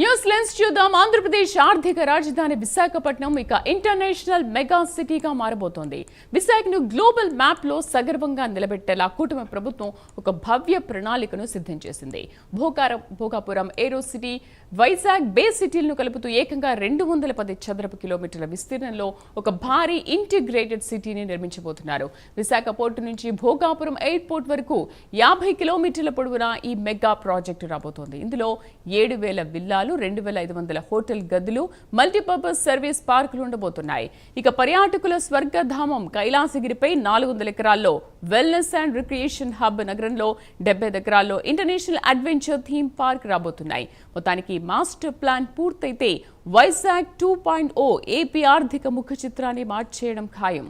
News lens చూద్దాం. ఆంధ్రప్రదేశ్ ఆర్థిక రాజధాని విశాఖపట్నం ఇక ఇంటర్నేషనల్ మెగా సిటీగా మారబోతోంది. విశాఖను గ్లోబల్ మ్యాప్ లో సగర్వంగా నిలబెట్టేలా కూటమి ప్రభుత్వం ఒక భవ్య ప్రణాళికను సిద్ధం చేసింది. భోగాపురం ఏరో సిటీ, వైజాగ్ బే సిటీలను కలుపుతూ ఏకంగా 210 చదరపు కిలోమీటర్ల విస్తీర్ణంలో ఒక భారీ ఇంటిగ్రేటెడ్ సిటీని నిర్మించబోతున్నారు. విశాఖ పోర్టు నుంచి భోగాపురం ఎయిర్పోర్ట్ వరకు 50 కిలోమీటర్ల పొడవున ఈ మెగా ప్రాజెక్టు రాబోతోంది. ఇందులో 7,000 విల్లాలు, 2,500 హోటల్ గదులు, మల్టీపర్పస్ సర్వీస్ పార్కులు ఉండబోతున్నాయి. ఇక పర్యాటకుల స్వర్గధామం కైలాసగిరిపై 400 ఎకరాల్లో వెల్నెస్ అండ్ రిక్రియేషన్ హబ్, నగరంలో 75 ఎకరాల్లో ఇంటర్నేషనల్ అడ్వెంచర్ థీమ్ పార్క్ రాబోతున్నాయి. మొత్తానికి మాస్టర్ ప్లాన్ పూర్తయితే వైజాగ్ 2.0 ఏపీ ఆర్థిక ముఖ చిత్రాన్ని మార్చేయడం ఖాయం.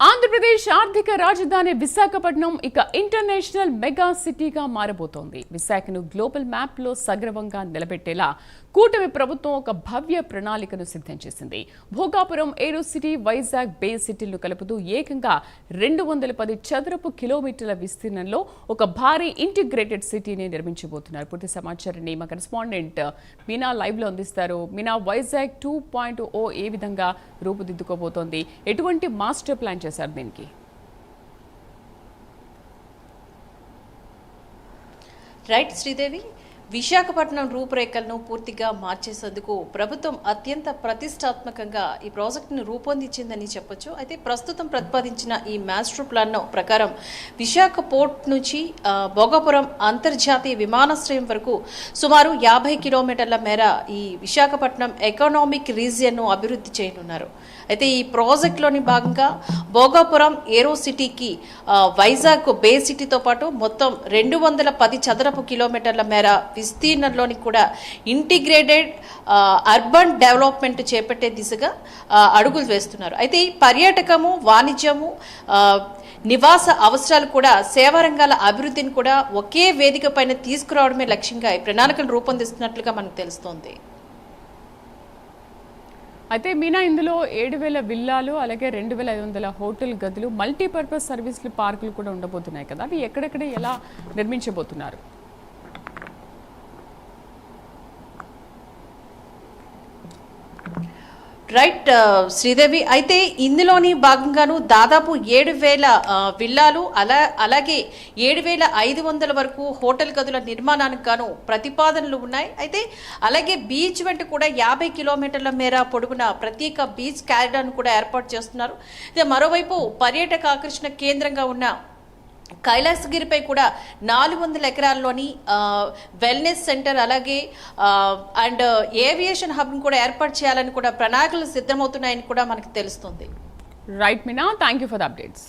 ఆంధ్రప్రదేశ్ ఆర్థిక రాజధాని విశాఖపట్నం ఇక ఇంటర్నేషనల్ మెగా సిటీగా మారబోతోంది. విశాఖను గ్లోబల్ మ్యాప్ లో సగర్వంగా నిలబెట్టేలా కూటమి ప్రభుత్వం ఒక భవ్య ప్రణాళికను సిద్ధం చేసింది. భోగాపురం ఏరో సిటీ, వైజాగ్ బే సిటీలను కలుపుతూ ఏకంగా 210 చదరపు కిలోమీటర్ల విస్తీర్ణంలో ఒక భారీ ఇంటిగ్రేటెడ్ సిటీని నిర్మించబోతున్నారు. పూర్తి సమాచారాన్ని మా కరెస్పాండెంట్ మీనా లైవ్ లో అందిస్తారు. మీనా, వైజాగ్ 2.0 ఏ విధంగా రూపుదిద్దుకోబోతోంది? ఎటువంటి మాస్టర్ ప్లాన్ చేశారు దీనికి? రైట్ శ్రీదేవి, విశాఖపట్నం రూపురేఖలను పూర్తిగా మార్చేసేందుకు ప్రభుత్వం అత్యంత ప్రతిష్టాత్మకంగా ఈ ప్రాజెక్టును రూపొందించిందని చెప్పొచ్చు. అయితే ప్రస్తుతం ప్రతిపాదించిన ఈ మాస్టర్ ప్లాన్ ప్రకారం విశాఖ పోర్ట్ నుంచి భోగాపురం అంతర్జాతీయ విమానాశ్రయం వరకు సుమారు 50 కిలోమీటర్ల మేర ఈ విశాఖపట్నం ఎకనామిక్ రీజియన్ను అభివృద్ధి చేయనున్నారు. అయితే ఈ ప్రాజెక్టులోని భాగంగా భోగాపురం ఏరో సిటీకి వైజాగ్ బే సిటీతో పాటు మొత్తం 210 చదరపు కిలోమీటర్ల మేర విస్తీర్ణంలోని కూడా ఇంటిగ్రేటెడ్ అర్బన్ డెవలప్మెంట్ చేపట్టే దిశగా అడుగులు వేస్తున్నారు. అయితే ఈ పర్యాటకము, వాణిజ్యము, నివాస అవసరాలు కూడా, సేవా రంగాల అభివృద్ధిని కూడా ఒకే వేదిక పైన తీసుకురావడమే లక్ష్యంగా ఈ ప్రణాళికలు రూపొందిస్తున్నట్లుగా మనకు తెలుస్తోంది. అయితే మీనా, ఇందులో 7,000 విల్లాలు, అలాగే 2,500 హోటల్ గదులు, మల్టీపర్పస్ సర్వీసులు పార్కులు కూడా ఉండబోతున్నాయి కదా. అవి ఎక్కడెక్కడ ఎలా నిర్మించబోతున్నారు? రైట్ శ్రీదేవి, అయితే ఇందులోని భాగంగాను దాదాపు 7,000 విల్లాలు, అలాగే 7,500 వరకు హోటల్ గదుల నిర్మాణానికి గాను ప్రతిపాదనలు ఉన్నాయి. అయితే అలాగే బీచ్ వెంట కూడా 50 కిలోమీటర్ల మేర పొడవున ప్రత్యేక బీచ్ కారిడార్ను కూడా ఏర్పాటు చేస్తున్నారు. అయితే మరోవైపు పర్యాటక ఆకర్షణ కేంద్రంగా ఉన్న కైలాసగిరిపై కూడా 400 ఎకరాల్లోని వెల్నెస్ సెంటర్, అలాగే అండ్ ఏవియేషన్ హబ్ను కూడా ఏర్పాటు చేయాలని కూడా ప్రణాళికలు సిద్ధమవుతున్నాయని కూడా మనకు తెలుస్తుంది. Right Meena, thank you for the updates.